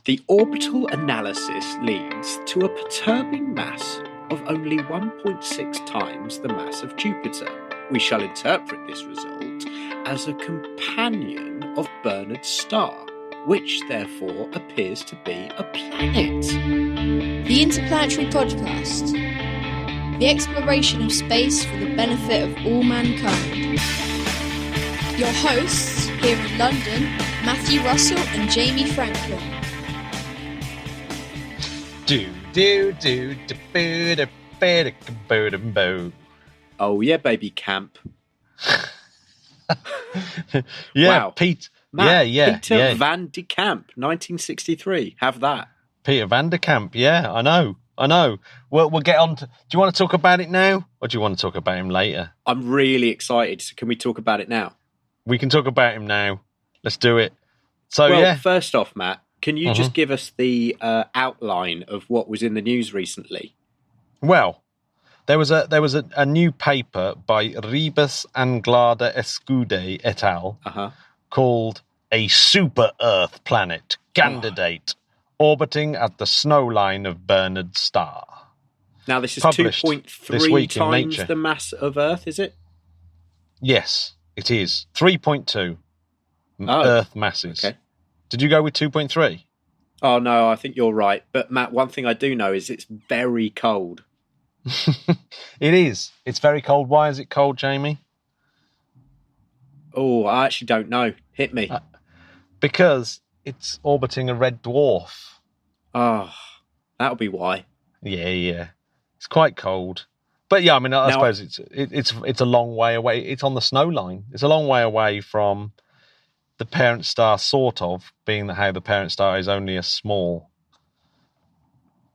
The orbital analysis leads to a perturbing mass of only 1.6 times the mass of Jupiter. We shall interpret this result as a companion of Bernard's star, which therefore appears to be a planet. The Interplanetary Podcast. The exploration of space for the benefit of all mankind. Your hosts here in London, Matthew Russell and Jamie Franklin. Oh yeah, baby camp. Yeah, Wow. Pete. Matt, yeah. Peter Van de Kamp, 1963. Have that. Peter Van der Kamp. Yeah, I know. We'll get on to. Do you want to talk about it now, or do you want to talk about him later? I'm really excited. So can we talk about it now? We can talk about him now. Let's do it. So Well, yeah, first off, Matt, can you just give us the outline of what was in the news recently? well, there was a new paper by Ribas Anglada Escude et al. Called "A Super Earth Planet Candidate Orbiting at the Snowline of Bernard's Star." Now, this is Published this 2.3 week in times Nature. the mass of Earth, is it? Yes, it is 3.2 Oh, Earth masses. okay. Did you go with 2.3? Oh, no, I think you're right. But, Matt, one thing I do know is it's very cold. It is. It's very cold. Why is it cold, Jamie? Oh, I actually don't know. Hit me. Because it's orbiting a red dwarf. Oh, that'll be why. Yeah. It's quite cold. But yeah, I mean, I suppose it's a long way away. It's on the snow line. It's a long way away from the parent star, sort of, being that how the parent star is only a small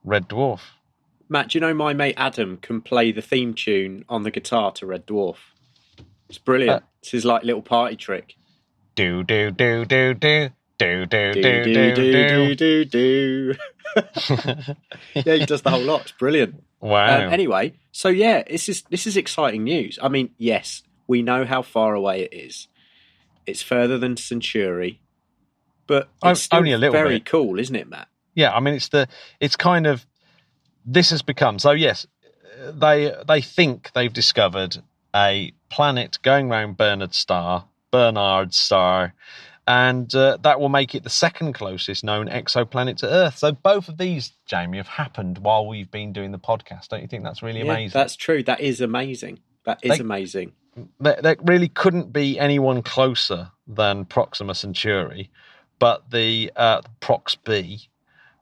red dwarf. Matt, do you know my mate Adam can play the theme tune on the guitar to Red Dwarf? It's brilliant. It's his like little party trick. Do do do do do do do do Do, do do, do. Yeah, he does the whole lot. It's brilliant. Wow. Anyway, so yeah, this is exciting news. I mean, yes, we know how far away it is. It's further than Centauri, but it's still only a little very bit. cool, isn't it, Matt? Yeah, I mean, it's kind of, this has become, so yes, they think they've discovered a planet going around Bernard's star, and that will make it the second closest known exoplanet to Earth. So both of these, Jamie, have happened while we've been doing the podcast. Don't you think that's really amazing? That's true. That is amazing. Amazing. There really couldn't be anyone closer than Proxima Centauri, but the Prox B.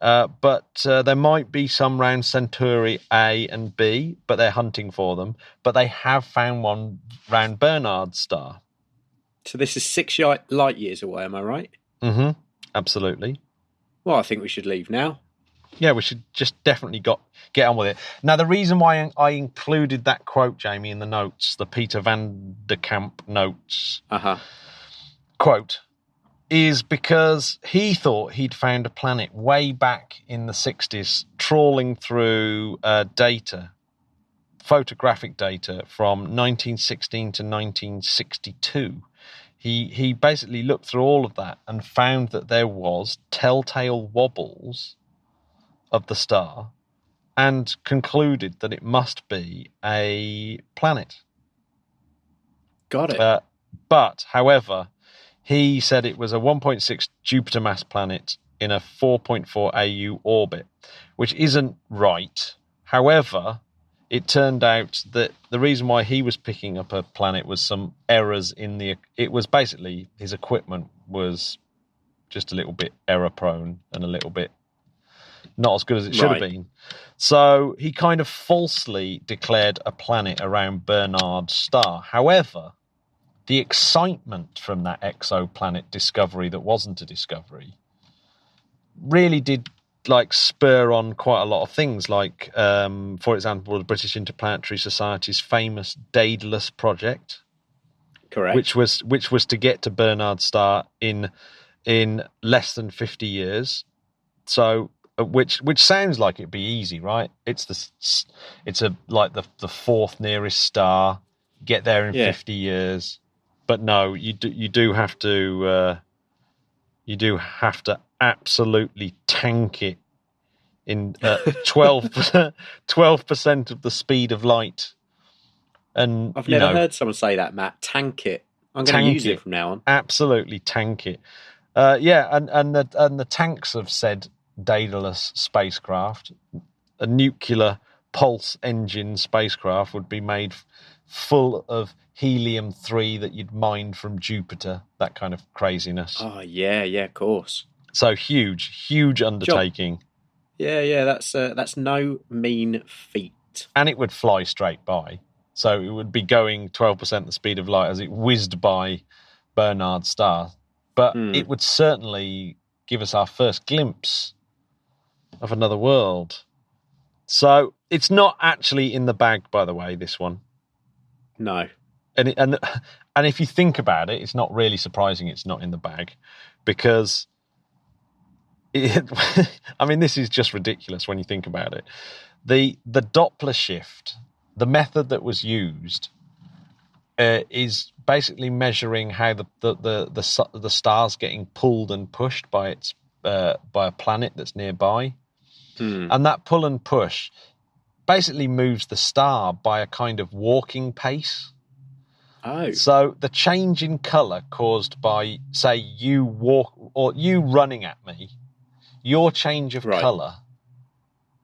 But there might be some round Centauri A and B, but they're hunting for them. But they have found one round Bernard's star. So this is 6 light years away, am I right? Mm-hmm. Absolutely. Well, I think we should leave now. Yeah, we should just definitely get on with it. Now, the reason why I included that quote, Jamie, in the notes, the Peter Van de Kamp notes quote, is because he thought he'd found a planet way back in the 60s, trawling through photographic data from 1916 to 1962. He basically looked through all of that and found that there was telltale wobbles of the star and concluded that it must be a planet. Got it. But, however, he said it was a 1.6 Jupiter mass planet in a 4.4 AU orbit, which isn't right. However, it turned out that the reason why he was picking up a planet was some errors in it was basically his equipment was just a little bit error prone and a little bit not as good as it should have been. So he kind of falsely declared a planet around Bernard's star. However, the excitement from that exoplanet discovery that wasn't a discovery really did spur on quite a lot of things, like, for example, the British Interplanetary Society's famous Daedalus project. Correct. Which was to get to Bernard's star in less than 50 years. So, which sounds like it'd be easy, right? It's the fourth nearest star. Get there in 50 years, but no, you do have to absolutely tank it in 12% of the speed of light. And I've never heard someone say that, Matt. Tank it. I'm going to use it from now on. Absolutely tank it. And the tanks have said Daedalus spacecraft, a nuclear pulse engine spacecraft, would be made full of helium-3 that you'd mine from Jupiter, that kind of craziness. Oh, yeah, of course. So huge undertaking. Yeah, that's no mean feat. And it would fly straight by. So it would be going 12% the speed of light as it whizzed by Bernard's star. But it would certainly give us our first glimpse of another world. So it's not actually in the bag, by the way, this one. No. And if you think about it, it's not really surprising it's not in the bag, because I mean, this is just ridiculous when you think about it. The Doppler shift, the method that was used, is basically measuring how the star's getting pulled and pushed by a planet that's nearby, and that pull and push basically moves the star by a kind of walking pace. Oh. So the change in colour caused by, say, you running at me, your change of colour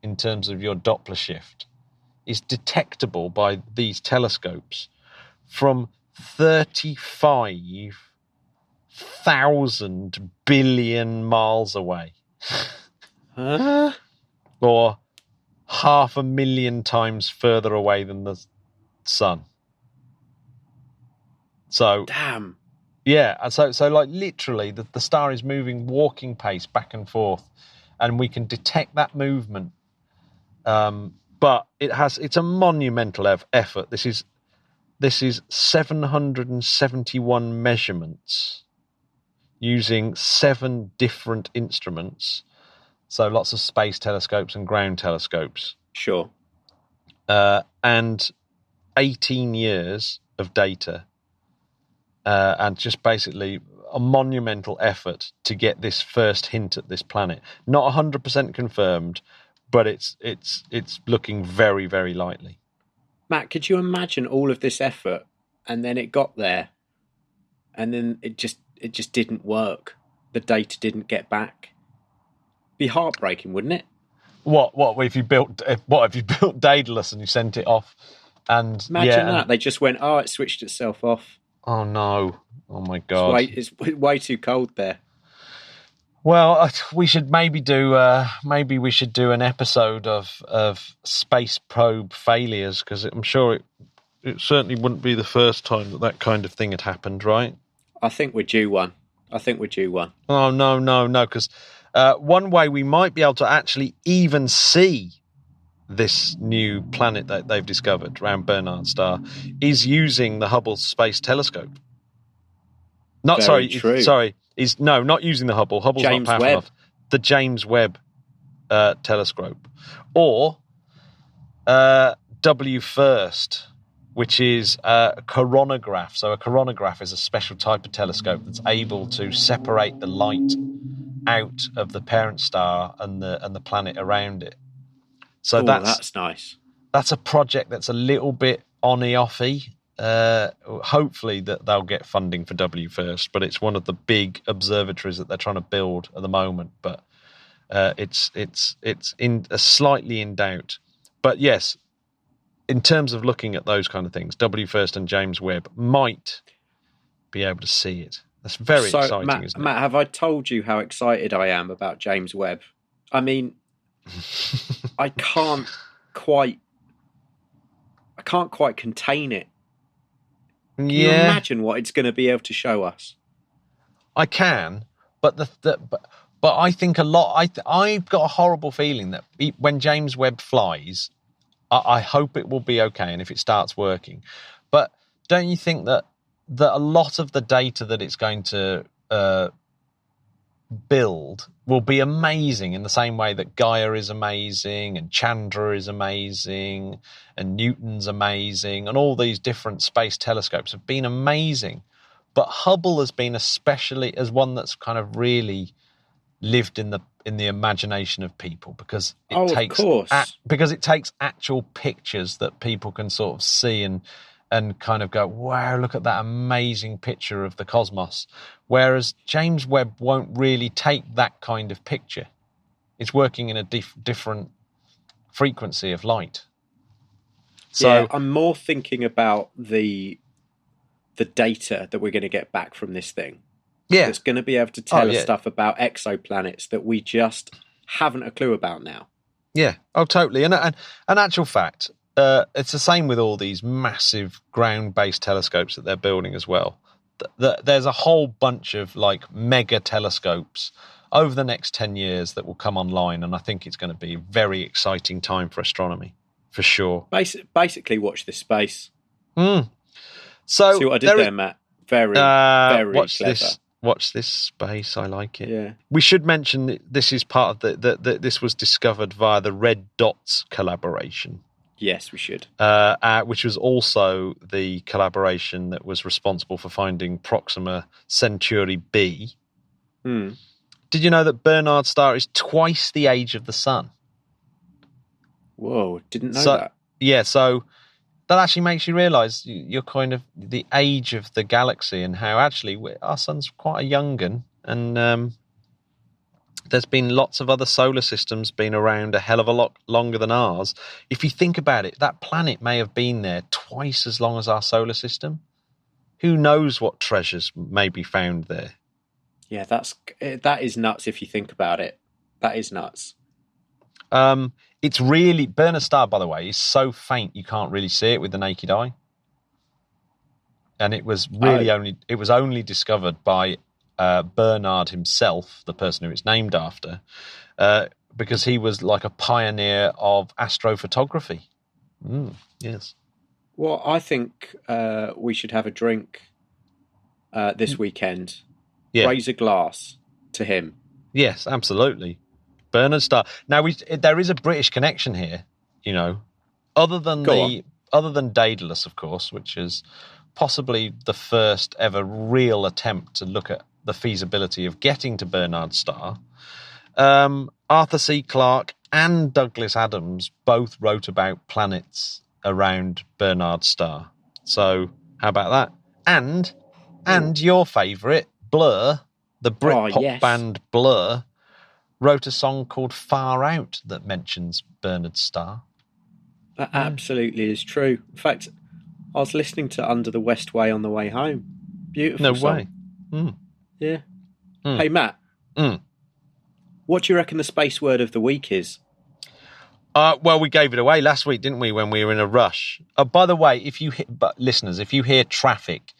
in terms of your Doppler shift is detectable by these telescopes from 35,000 billion miles away. Huh? Or 500,000 times further away than the sun. So damn. Yeah, so like literally the star is moving walking pace back and forth, and we can detect that movement. But it's a monumental effort. This is 771 measurements using 7 different instruments. So lots of space telescopes and ground telescopes. Sure. And 18 years of data. And just basically a monumental effort to get this first hint at this planet. Not 100% confirmed, but it's looking very, very likely. Matt, could you imagine all of this effort, and then it got there, and then it just didn't work? The data didn't get back. Be heartbreaking, wouldn't it? What if you built Daedalus and you sent it off? And imagine that they just went, it switched itself off. Oh no! Oh my God! It's way too cold there. Well, we should maybe do an episode of space probe failures, because I'm sure it certainly wouldn't be the first time that kind of thing had happened, right? I think we're due one. Oh no! Because one way we might be able to actually even see this new planet that they've discovered around Bernard's star is using the Hubble Space Telescope. Not not using the Hubble. Hubble's James not powerful enough. The James Webb telescope, or WFIRST, which is a coronagraph. So a coronagraph is a special type of telescope that's able to separate the light out of the parent star and the planet around it. So that's nice. That's a project that's a little bit on-y-offy. Hopefully that they'll get funding for WFIRST, but it's one of the big observatories that they're trying to build at the moment. But it's slightly in doubt. But yes, in terms of looking at those kind of things, WFIRST and James Webb might be able to see it. That's very exciting, isn't it? Matt, have I told you how excited I am about James Webb? I mean, I can't quite contain it. Can you imagine what it's going to be able to show us? I can, but I think a lot. I've got a horrible feeling that when James Webb flies, I hope it will be okay, and if it starts working. But don't you think that a lot of the data that it's going to build will be amazing, in the same way that Gaia is amazing and Chandra is amazing and Newton's amazing, and all these different space telescopes have been amazing, but Hubble has been especially as one that's kind of really lived in the imagination of people, because it Of takes course. because it takes actual pictures that people can sort of see and kind of go, wow, look at that amazing picture of the cosmos. Whereas James Webb won't really take that kind of picture. It's working in a different frequency of light. So yeah, I'm more thinking about the data that we're going to get back from this thing. yeah, That's going to be able to tell us yeah. stuff about exoplanets that we just haven't a clue about now. Yeah, oh, totally. And an actual fact, it's the same with all these massive ground-based telescopes that they're building as well. There's a whole bunch of like mega telescopes over the next 10 years that will come online, and I think it's going to be a very exciting time for astronomy, for sure. Basically, watch this space. So See what I did there, Matt? Very watch clever. Watch this space. I like it. Yeah. We should mention that this is part of this was discovered via the Red Dots collaboration. Yes, we should. Which was also the collaboration that was responsible for finding Proxima Centauri b. Did you know that Bernard's star is twice the age of the sun? Whoa, didn't know that. Yeah, so that actually makes you realise you're kind of the age of the galaxy, and how actually our sun's quite a young un, and there's been lots of other solar systems been around a hell of a lot longer than ours. If you think about it, that planet may have been there twice as long as our solar system. Who knows what treasures may be found there? Yeah, that is nuts if you think about it. That is nuts. It's really, Bernard's star, by the way, is so faint you can't really see it with the naked eye. And it was really only discovered by Bernard himself, the person who it's named after, because he was like a pioneer of astrophotography. Yes. Well, I think we should have a drink this weekend. Yeah. Raise a glass to him. Yes, absolutely. Bernard star. Now, there is a British connection here, you know, other than Daedalus, of course, which is possibly the first ever real attempt to look at the feasibility of getting to Bernard's star. Arthur C. Clarke and Douglas Adams both wrote about planets around Bernard's star. So how about that? And your favourite, Blur, the Britpop band Blur, wrote a song called Far Out that mentions Bernard's star. That absolutely is true. In fact, I was listening to Under the West Way on the way home. Beautiful song. way. Yeah. Hey, Matt. What do you reckon the space word of the week is? Well, we gave it away last week, didn't we, when we were in a rush? By the way, listeners, if you hear traffic,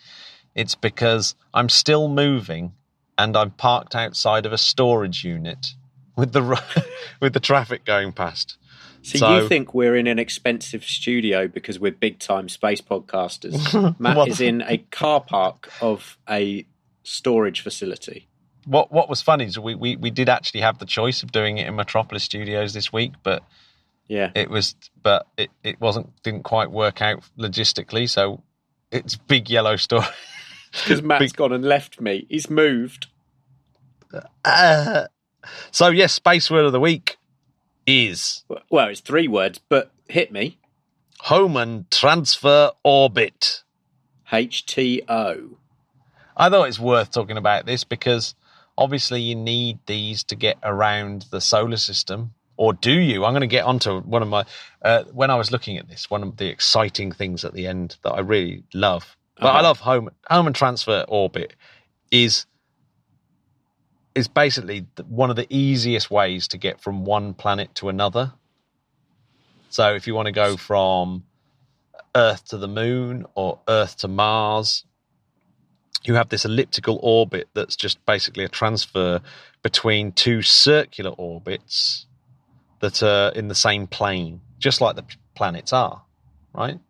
it's because I'm still moving and I'm parked outside of a storage unit with the traffic going past. So you think we're in an expensive studio because we're big-time space podcasters. Matt is in a car park of a storage facility. What was funny is we did actually have the choice of doing it in Metropolis Studios this week, but it didn't quite work out logistically, so it's big yellow storage. Because Matt's gone and left me. He's moved. So yes, space word of the week is... Well, it's 3 words, but hit me. Hohmann Transfer Orbit. HTO. I thought it's worth talking about this because obviously you need these to get around the solar system. Or do you? I'm going to get onto one of my... when I was looking at this, one of the exciting things at the end that I really love. But I love Hohmann Transfer Orbit is basically one of the easiest ways to get from one planet to another. So if you want to go from Earth to the Moon or Earth to Mars, you have this elliptical orbit that's just basically a transfer between 2 circular orbits that are in the same plane, just like the planets are, right?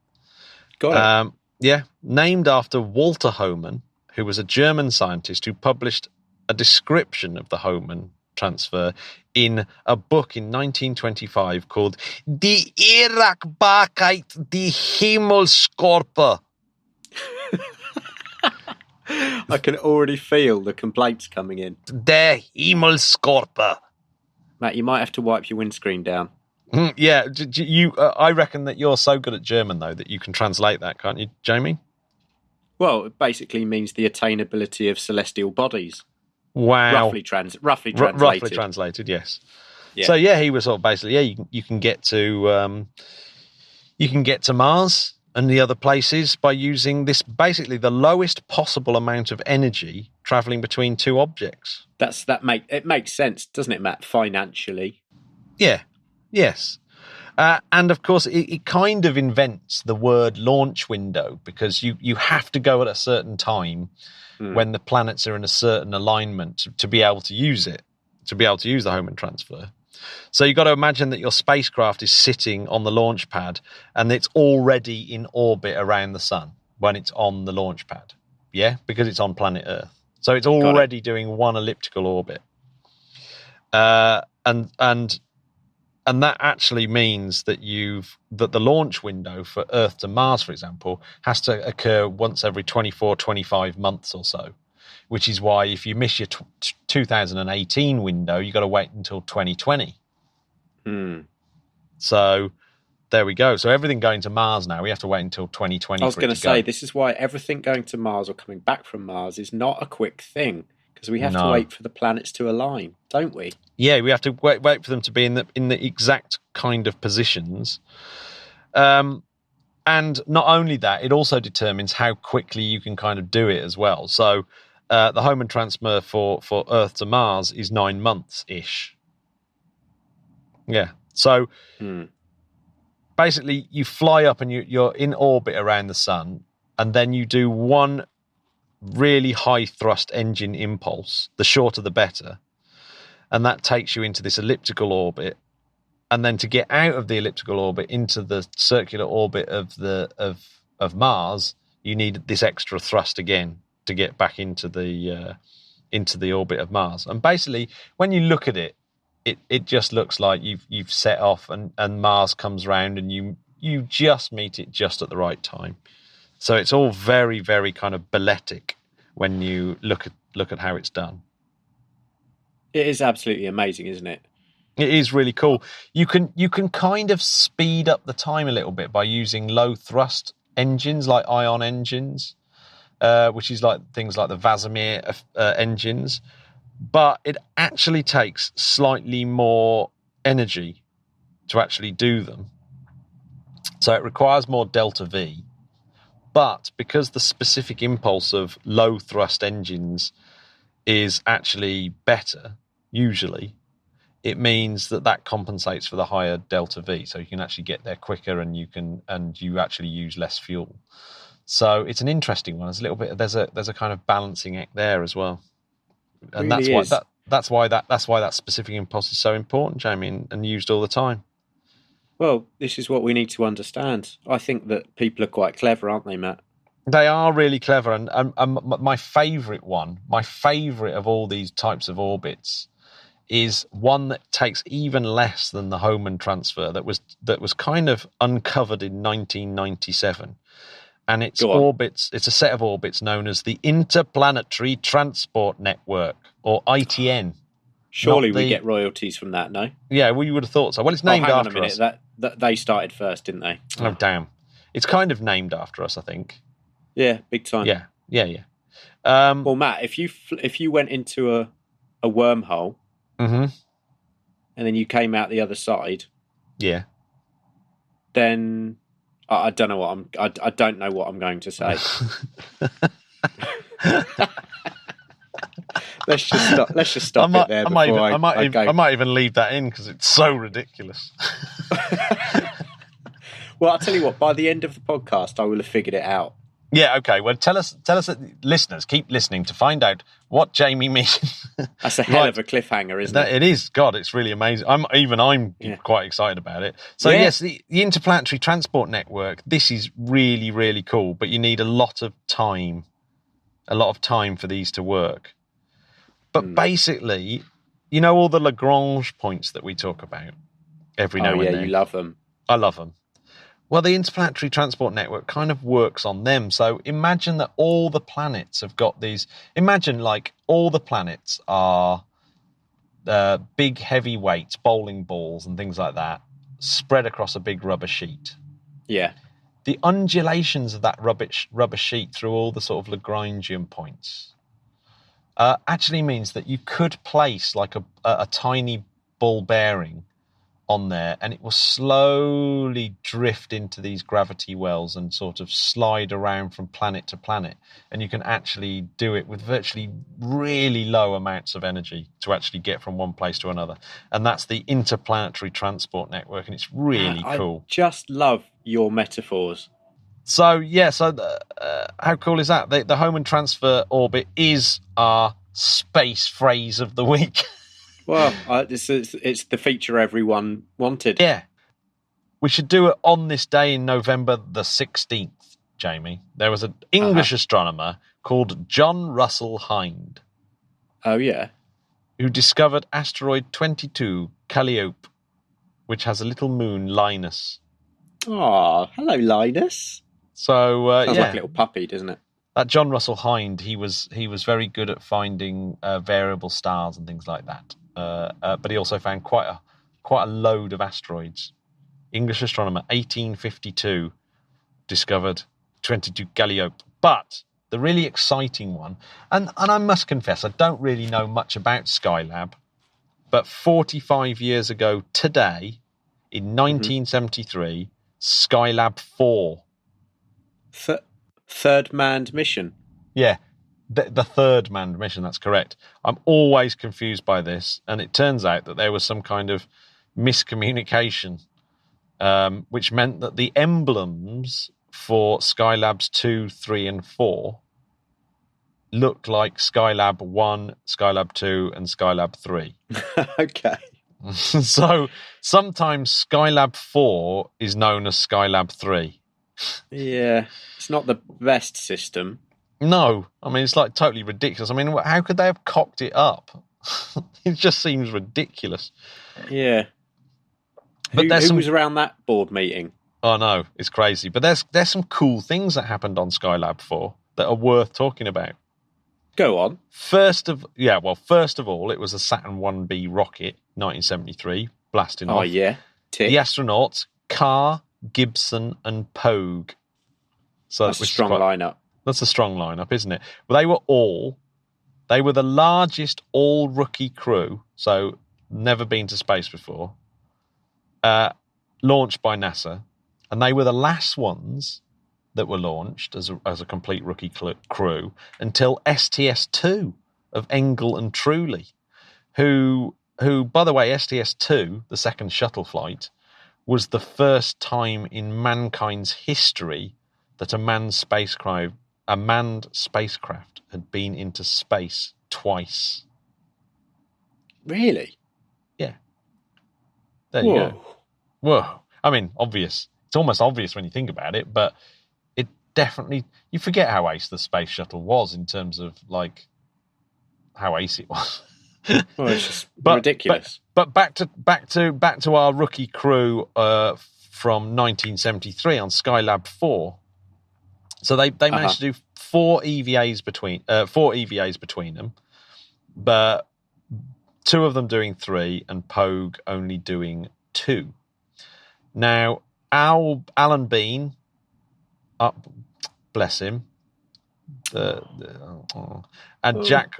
Got it. Yeah, named after Walter Hohmann, who was a German scientist who published a description of the Hohmann transfer in a book in 1925 called Die Erreichbarkeit der Himmelskörper. I can already feel the complaints coming in. Der Himmelskorper. Matt, you might have to wipe your windscreen down. Yeah, I reckon that you're so good at German, though, that you can translate that, can't you, Jamie? Well, it basically means the attainability of celestial bodies. Wow. Roughly translated. Roughly translated, yes. Yeah. So yeah, he was sort of basically you can get to Mars and the other places by using this, basically the lowest possible amount of energy traveling between two objects. It makes sense, doesn't it, Matt? Financially. Yeah. Yes. And of course, it kind of invents the word launch window, because you have to go at a certain time when the planets are in a certain alignment to be able to use it, to be able to use the Hohmann transfer. So you've got to imagine that your spacecraft is sitting on the launch pad and it's already in orbit around the sun when it's on the launch pad. Yeah, because it's on planet Earth. So it's already doing one elliptical orbit. And that actually means that that the launch window for Earth to Mars, for example, has to occur once every 24, 25 months or so, which is why if you miss your 2018 window, you've got to wait until 2020. So there we go. So everything going to Mars now, we have to wait until 2020. I was going to say, this is why everything going to Mars or coming back from Mars is not a quick thing, because we have to wait for the planets to align, don't we? Yeah, we have to wait for them to be in the exact kind of positions. And not only that, it also determines how quickly you can kind of do it as well. So the Hohmann transfer for Earth to Mars is 9 months-ish. Yeah. So basically you fly up and you're in orbit around the sun, and then you do one really high thrust engine impulse, the shorter the better, and that takes you into this elliptical orbit, and then to get out of the elliptical orbit into the circular orbit of Mars, you need this extra thrust again to get back into the orbit of Mars. And basically, when you look at it just looks like you've set off and Mars comes round and you just meet it just at the right time. So it's all very, very kind of balletic when you look at how it's done. It is absolutely amazing, isn't it? It is really cool. You can kind of speed up the time a little bit by using low thrust engines like ion engines, which is like things like the Vasimir engines. But it actually takes slightly more energy to actually do them. So it requires more delta V. But because the specific impulse of low thrust engines is actually better, usually, it means that compensates for the higher delta V. So you can actually get there quicker and you actually use less fuel. So it's an interesting one. There's a little bit, there's a kind of balancing act there as well. And really that's why that specific impulse is so important, Jamie, and used all the time. Well, this is what we need to understand. I think that people are quite clever, aren't they, Matt? They are really clever, and my favourite of all these types of orbits is one that takes even less than the Hohmann transfer that was kind of uncovered in 1997. And it's orbits. It's a set of orbits known as the Interplanetary Transport Network, or ITN. Surely we get royalties from that, no? Yeah, well, you would have thought so. Well, it's named after hang on a minute. That they started first, didn't they? Oh, damn. It's kind of named after us, I think. Yeah, big time. Yeah. Well, Matt, if you went into a wormhole, and then you came out the other side, then I don't know I don't know what I'm going to say. Let's just stop it there. I might even leave that in because it's so ridiculous. Well, I'll tell you what. By the end of the podcast, I will have figured it out. Yeah. Okay. Well, tell us, listeners, keep listening to find out what Jamie means. That's a hell of a cliffhanger, isn't it? It is. God, it's really amazing. I'm quite excited about it. So yes, the Interplanetary Transport Network. This is really, really cool, but you need a lot of time for these to work. But basically, you know all the Lagrange points that we talk about every now and then. You love them. I love them. Well, the Interplanetary Transport Network kind of works on them. So imagine that all the planets have got these... Imagine, like, all the planets are big, heavy weights, bowling balls and things like that, spread across a big rubber sheet. Yeah. The undulations of that rubber sheet through all the sort of Lagrangian points actually means that you could place, like, a tiny ball bearing on there, and it will slowly drift into these gravity wells and sort of slide around from planet to planet, and you can actually do it with virtually really low amounts of energy to actually get from one place to another. And that's the Interplanetary Transport Network, and it's really cool. I just love your metaphors. So how cool is that? The Hohmann transfer orbit is our space phrase of the week. Well, it's the feature everyone wanted. Yeah. We should do it on this day in November the 16th, Jamie. There was an English astronomer called John Russell Hind. Oh, yeah. Who discovered asteroid 22, Calliope, which has a little moon, Linus. Oh, hello, Linus. So, sounds like a little puppy, doesn't it? That John Russell Hind, he was very good at finding variable stars and things like that. But he also found quite a load of asteroids. English astronomer, 1852, discovered 22 Calliope. But the really exciting one, and I must confess, I don't really know much about Skylab, but 45 years ago today, in 1973, Skylab 4. Third manned mission. Yeah. The third manned mission, that's correct. I'm always confused by this, and it turns out that there was some kind of miscommunication, which meant that the emblems for Skylabs 2, 3, and 4 look like Skylab 1, Skylab 2, and Skylab 3. Okay. So sometimes Skylab 4 is known as Skylab 3. Yeah, it's not the best system. No, I mean, it's like totally ridiculous. I mean, how could they have cocked it up? It just seems ridiculous. Yeah. But who was around that board meeting? Oh, no, it's crazy. But there's some cool things that happened on Skylab 4 that are worth talking about. Go on. First of all, it was a Saturn 1B rocket, 1973, blasting off. Oh, yeah. The astronauts, Carr, Gibson, and Pogue. So that's a strong lineup. That's a strong lineup, isn't it? Well, they were the largest all-rookie crew, so never been to space before, launched by NASA, and they were the last ones that were launched as a complete rookie crew until STS-2 of Engel and Truly, who, by the way, STS-2, the second shuttle flight, was the first time in mankind's history that a manned spacecraft had been into space twice. Really? Yeah. There you go. Whoa. I mean, obvious. It's almost obvious when you think about it, but it definitely... You forget how ace the space shuttle was in terms of, like, how ace it was. Well, it's just ridiculous. But back to our rookie crew from 1973 on Skylab 4. So they managed to do four EVAs between them, but two of them doing 3 and Pogue only doing 2. Now, Alan Bean, bless him, and Jack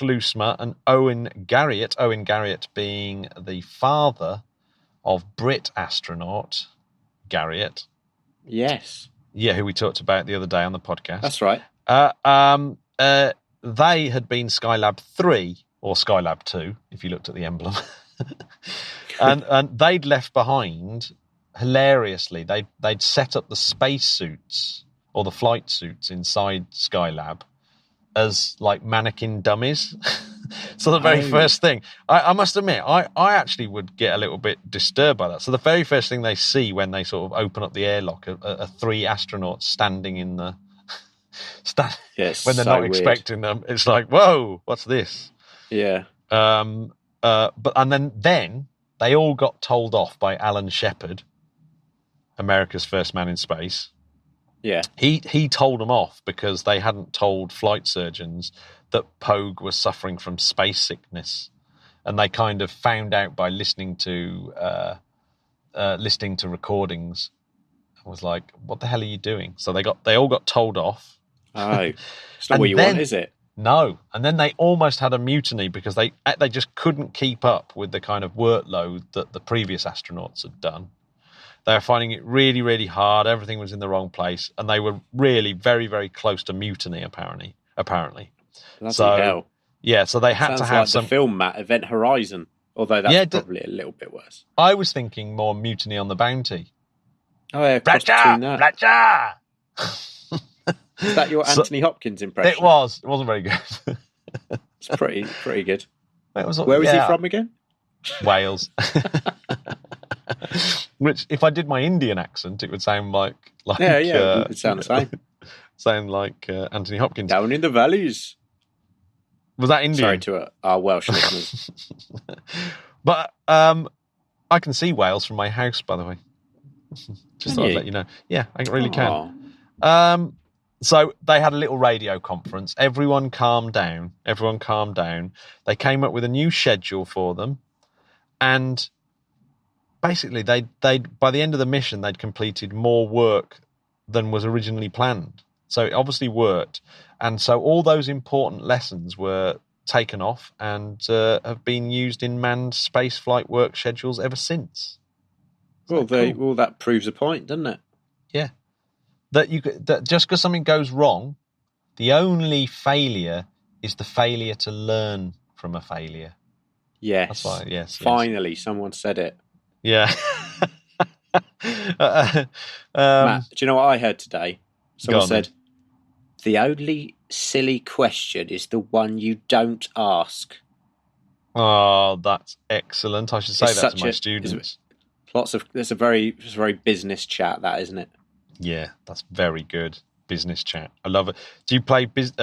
Loosmer and Owen Garriott being the father of Brit astronaut Garriott. Yes. Yeah, who we talked about the other day on the podcast. That's right. They had been Skylab 3, or Skylab 2, if you looked at the emblem. and they'd left behind, hilariously, they'd set up the space suits, or the flight suits inside Skylab, as like mannequin dummies. So the very first thing, I must admit, I actually would get a little bit disturbed by that. So the very first thing they see when they sort of open up the airlock are 3 astronauts standing in the... when they're not expecting them. It's like, whoa, what's this? Yeah. But then they all got told off by Alan Shepard, America's First Man in Space. Yeah. He told them off because they hadn't told flight surgeons that Pogue was suffering from space sickness, and they kind of found out by listening to recordings. I was like, "What the hell are you doing?" So they all got told off. Oh, it's not what you want, is it? No, and then they almost had a mutiny because they just couldn't keep up with the kind of workload that the previous astronauts had done. They were finding it really, really hard. Everything was in the wrong place, and they were really very, very close to mutiny. Apparently. Bloody hell. Yeah, so they had Sounds to have like some the film, Matt, Event Horizon. Although that's probably a little bit worse. I was thinking more Mutiny on the Bounty. Oh yeah, cross between that. Blatcha! Is that your Anthony Hopkins impression? It was. It wasn't very good. It's pretty good. Where was he from again? Wales. Which, if I did my Indian accent, it would sound like it would sound the same. Sound like Anthony Hopkins. Down in the valleys. Was that Indian? Sorry to our Welsh listeners. But I can see Wales from my house, by the way. Just thought I'd let you know. Yeah, I really can. So they had a little radio conference. Everyone calmed down. They came up with a new schedule for them. And basically, they by the end of the mission, they'd completed more work than was originally planned. So it obviously worked. And so all those important lessons were taken off and have been used in manned spaceflight work schedules ever since. Well, that proves a point, doesn't it? Yeah. That just because something goes wrong, the only failure is the failure to learn from a failure. Yes. That's why, yes. Finally, someone said it. Yeah. Matt, do you know what I heard today? Someone said, the only silly question is the one you don't ask. Oh, that's excellent. I should say that to my students. It's a very business chat, that, isn't it? Yeah, that's very good business chat. I love it. Do you play business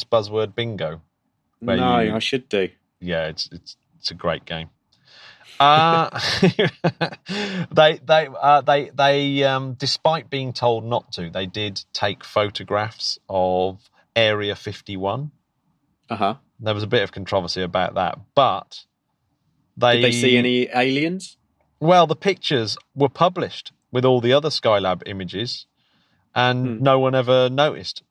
buzzword bingo? No, I should do. Yeah, it's a great game. They despite being told not to, they did take photographs of Area 51. Uh-huh. There was a bit of controversy about that, but did they see any aliens? Well, the pictures were published with all the other Skylab images, and no one ever noticed.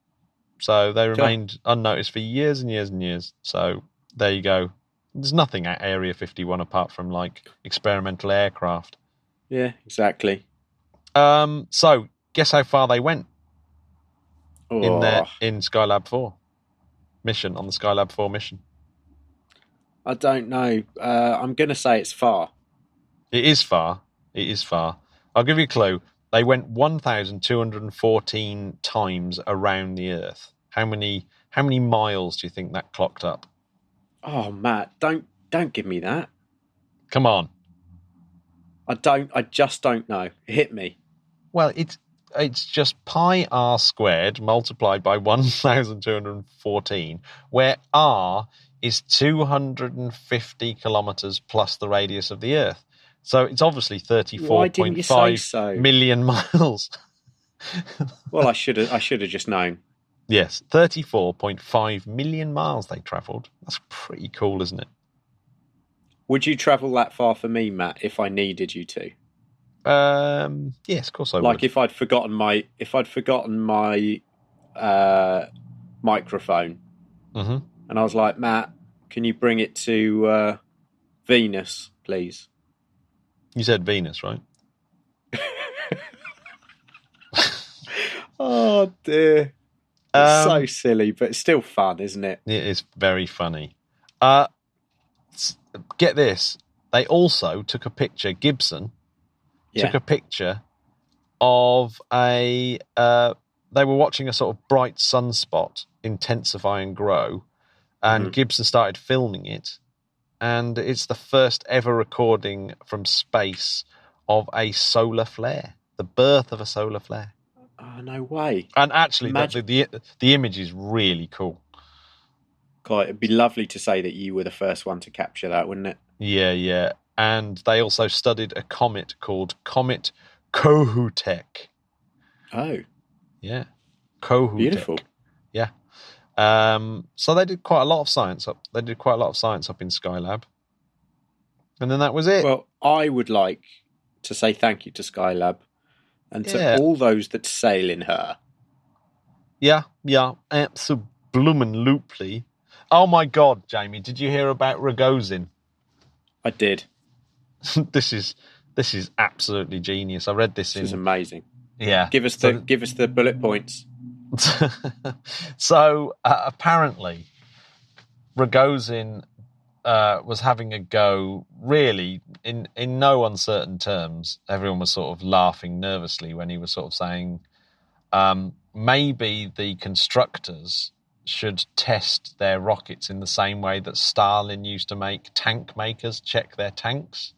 So they remained unnoticed for years and years and years. So there you go. There's nothing at Area 51 apart from like experimental aircraft. Yeah, exactly. So guess how far they went in Skylab 4 mission, on the Skylab 4 mission? I don't know. I'm going to say it's far. It is far. I'll give you a clue. They went 1,214 times around the Earth. How many miles do you think that clocked up? Oh, Matt, don't give me that. Come on. I just don't know. Hit me. Well, it's just pi r squared multiplied by 1,214, where r is 250 kilometers plus the radius of the Earth. So it's obviously 34.5 million miles. Well, I should have just known. Yes, 34.5 million miles they travelled. That's pretty cool, isn't it? Would you travel that far for me, Matt, if I needed you to? Yes, of course I would. Like if I'd forgotten my microphone, and I was like, Matt, can you bring it to Venus, please? You said Venus, right? Oh dear. It's so silly, but it's still fun, isn't it? It is very funny. Get this. They also took a picture, Gibson took a picture of they were watching a sort of bright sunspot intensify and grow, and Gibson started filming it, and it's the first ever recording from space of a solar flare, the birth of a solar flare. Oh, no way. And actually, the image is really cool. God, it'd be lovely to say that you were the first one to capture that, wouldn't it? Yeah. and they also studied a comet called Comet Kohoutek. Oh, Yeah, Kohoutek. beautiful. Yeah. So they did quite a lot of science up. They did quite a lot of science up in Skylab, and then that was it. Well, I would like to say thank you to Skylab and Yeah. to all those that sail in her. Yeah, absolutely. Oh my God, Jamie, did you hear about Regozin? I did. This is absolutely genius. I read this This is in. amazing. Yeah. Give us the bullet points. So apparently, Regozin was having a go. Really, in no uncertain terms, everyone was sort of laughing nervously when he was sort of saying, maybe the constructors should test their rockets in the same way that Stalin used to make tank makers check their tanks.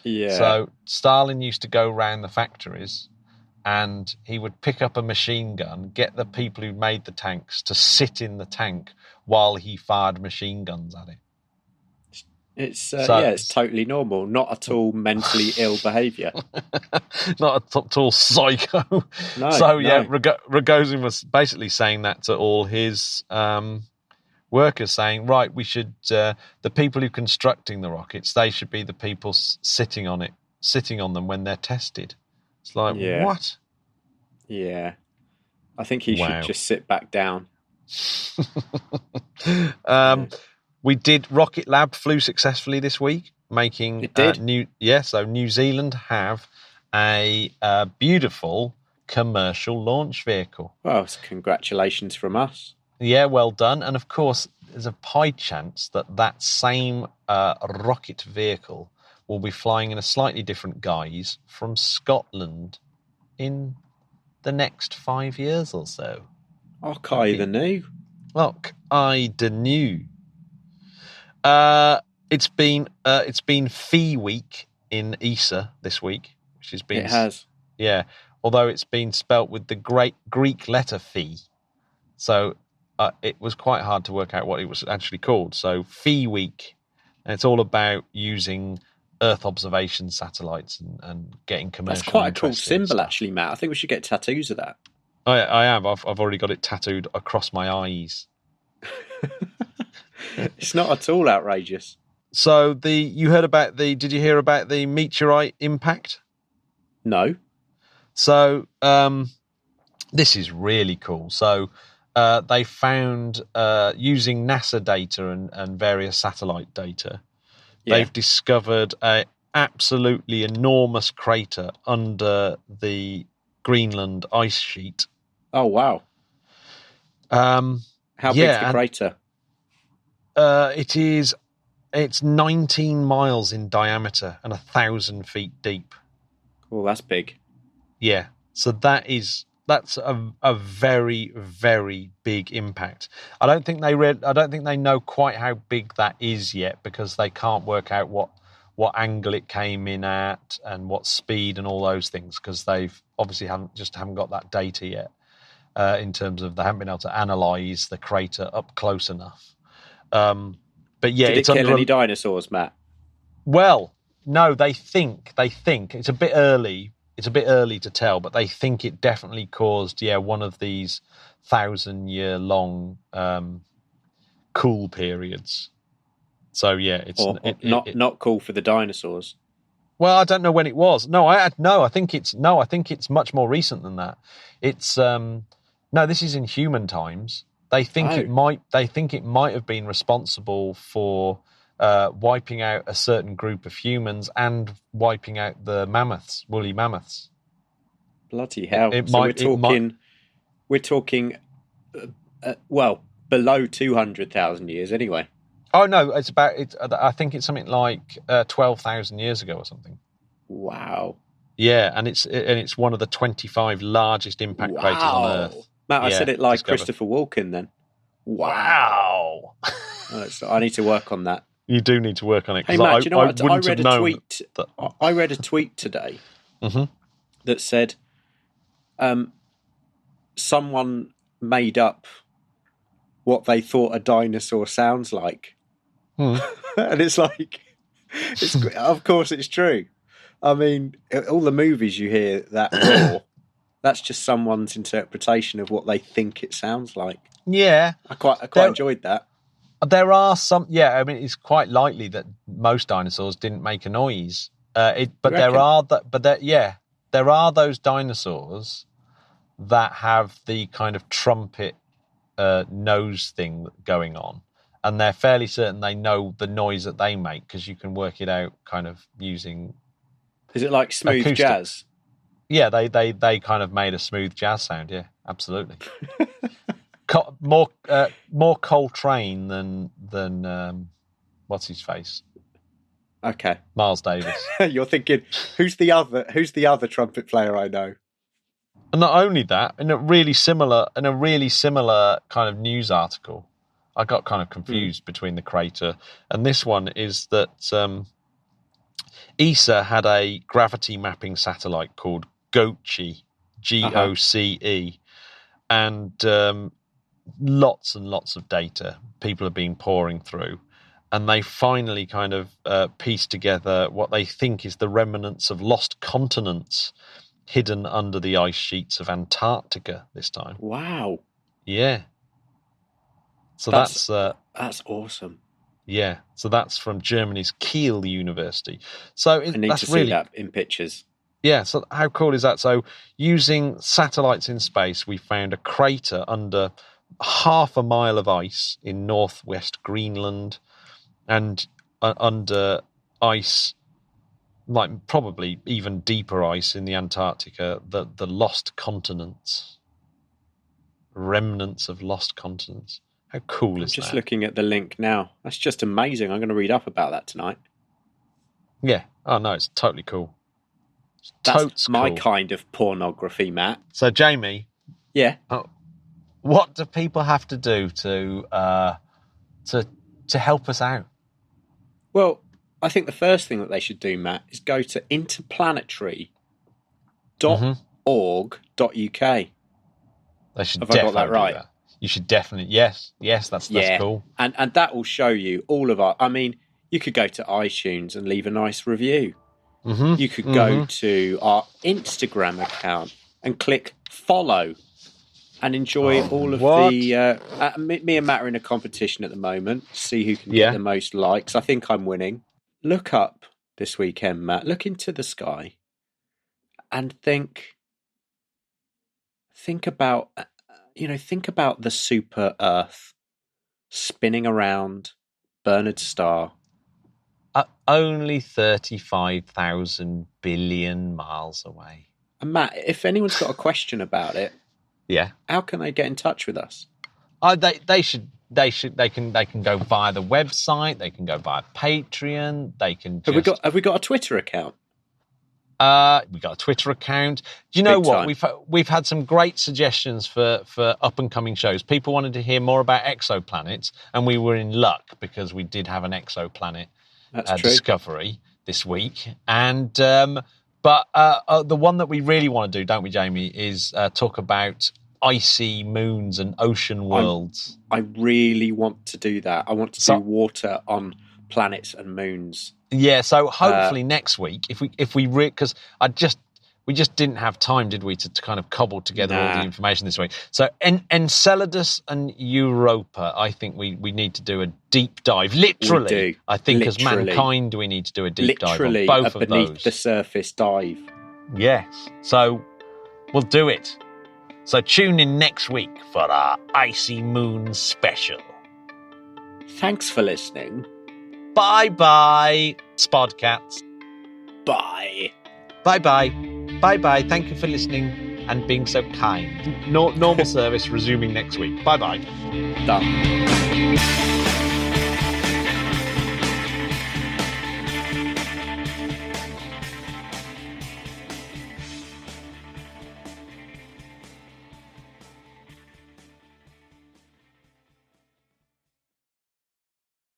Yeah. So Stalin used to go round the factories and he would pick up a machine gun, get the people who made the tanks to sit in the tank while he fired machine guns at it. It's it's totally normal. Not at all mentally ill behaviour. Not at all psycho. No. So no. Regozin was basically saying that to all his workers, saying, right, we should the people who are constructing the rockets, they should be the people sitting on them when they're tested. It's like, what? Yeah. I think he should just sit back down. We did. Rocket Lab flew successfully this week, making it did. So New Zealand have a beautiful commercial launch vehicle. Well, congratulations from us. Yeah, well done. And of course, there's a high chance that same rocket vehicle will be flying in a slightly different guise from Scotland in the next 5 years or so. Okay, the new. Look, I dunno. It's been Phi Week in ESA this week, which has been. It has. Yeah, although it's been spelt with the great Greek letter Phi, so it was quite hard to work out what it was actually called. So Phi Week, and it's all about using Earth observation satellites and getting commercial. That's quite a cool symbol, actually, Matt. I think we should get tattoos of that. I have. I've already got it tattooed across my eyes. It's not at all outrageous. So did you hear about the meteorite impact? No. So this is really cool. So they found using NASA data and various satellite data, they've discovered a absolutely enormous crater under the Greenland ice sheet. Oh wow! How big's the crater? It's 19 miles in diameter and 1,000 feet deep. Oh, that's big. Yeah, so that's a very, very big impact. I don't think they know quite how big that is yet, because they can't work out what angle it came in at and what speed and all those things, because they've obviously haven't got that data yet. In terms of they haven't been able to analyse the crater up close enough. But yeah, did it kill any dinosaurs, Matt? Well, no, they think it's a bit early. It's a bit early to tell, but they think it definitely caused one of these 1,000-year-long cool periods. So yeah, it's not cool for the dinosaurs. Well, I don't know when it was. I think it's much more recent than that. It's this is in human times. They think it might have been responsible for wiping out a certain group of humans and wiping out the woolly mammoths. Bloody hell! We're talking below 200,000 years anyway. Oh no, I think it's something like 12,000 years ago or something. Wow. Yeah, and it's one of the 25 largest impact craters on Earth. Matt, I said it like Christopher Walken then. Wow. I need to work on that. You do need to work on it. Hey, Matt, do you know what? I read a tweet today that said someone made up what they thought a dinosaur sounds like. And it's like, Of course, it's true. I mean, all the movies you hear that roar, that's just someone's interpretation of what they think it sounds like. Yeah. I quite enjoyed that. There are some, I mean, it's quite likely that most dinosaurs didn't make a noise. There are those dinosaurs that have the kind of trumpet nose thing going on, and they're fairly certain they know the noise that they make because you can work it out kind of using. Is it like smooth acoustic jazz? Yeah, they kind of made a smooth jazz sound. Yeah, absolutely. More Coltrane than what's his face? Okay, Miles Davis. You're thinking who's the other trumpet player I know? And not only that, in a really similar kind of news article, I got kind of confused between the crater and this one. Is that ESA had a gravity mapping satellite called GOCE, GOCE, and lots and lots of data people have been pouring through, and they finally kind of pieced together what they think is the remnants of lost continents hidden under the ice sheets of Antarctica this time. Wow. Yeah. So that's awesome. Yeah. So that's from Germany's Kiel University. So I need to see that in pictures. Yeah, so how cool is that? So using satellites in space, we found a crater under half a mile of ice in northwest Greenland, and under ice, like probably even deeper ice in the Antarctica, the lost continents, remnants of lost continents. How cool is that? Just looking at the link now. That's just amazing. I'm going to read up about that tonight. Yeah. Oh, no, it's totally cool. That's my kind of pornography, Matt. So, Jamie. Yeah. What do people have to do to help us out? Well, I think the first thing that they should do, Matt, is go to interplanetary.org.uk. They should. Have I got that right? That. You should definitely. Yes, that's cool. And that will show you all of our. I mean, you could go to iTunes and leave a nice review. Mm-hmm. You could go to our Instagram account and click follow and enjoy all of the... me and Matt are in a competition at the moment. See who can get the most likes. I think I'm winning. Look up this weekend, Matt. Look into the sky and think about the super Earth spinning around Bernard's star. Only 35,000 billion miles away. And Matt, if anyone's got a question about it, how can they get in touch with us? They can go via the website. They can go via Patreon. They can. Have we got a Twitter account? We got a Twitter account. Do you know what? We've had some great suggestions for up and coming shows. People wanted to hear more about exoplanets, and we were in luck because we did have an exoplanet discovery this week. And but the one that we really want to do, don't we, Jamie, is talk about icy moons and ocean worlds. I really want to do that. I want to do water on planets and moons. Yeah, so hopefully next week, if we because we just didn't have time, did we, to kind of cobble together all the information this week. So Enceladus and Europa, I think we need to do a deep dive. Literally, I think as mankind we need to do a deep dive on both of those. Beneath the surface dive. Yes, so we'll do it. So tune in next week for our Icy Moon special. Thanks for listening. Bye-bye, Spodcats. Bye. Bye-bye. Bye-bye. Thank you for listening and being so kind. Normal service resuming next week. Bye-bye. Done.